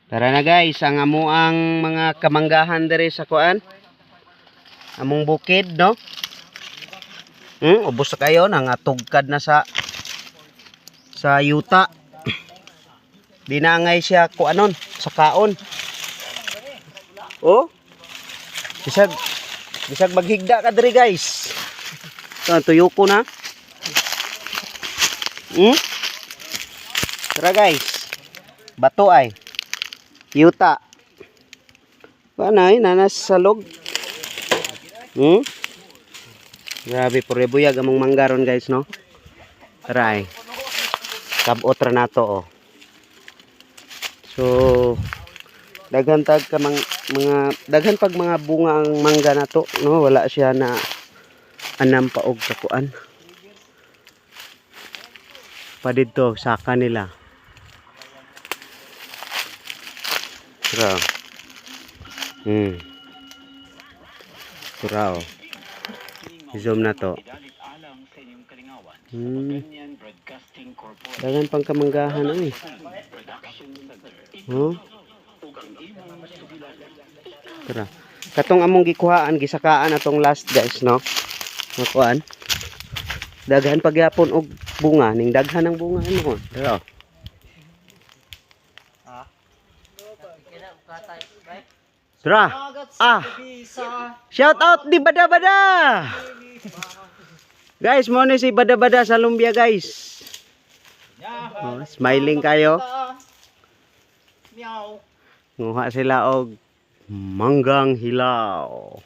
Tara na guys, ang amuang mga kamanggahan diri sa kuan. Among bukid, no? Ubos na kayo nang atugkad na sa yuta. Dinangay siya kuanon sa kaon. Oh. Bisag maghigda ka diri guys. Tuyo ko na. Tara guys. Bato ay. Yuta. Panay nanas sa log. Grabe purebuyag among manggaron guys, no. Tara ay. Kabot ra nato oh. So daghan tag ka daghan pag mga bunga ang mangga nato, no. Wala siya na anam paog sa kuan. Pa dito saka nila. Tara. Tara oh. I-zoom na to. Dagan pang kamanggahan ay. Tara. Katong among gikuhaan, gisakaan atong last guys, no. Nakuan. Daghan pagyapon og bunga, ning daghan ang bunga ano. Tara. Tara. Shout out di Bada-Bada. Guys, mo ni si Bada-Bada sa Lumbia, guys. Oh, smiling kayo. Nguha sila og manggang hilaw.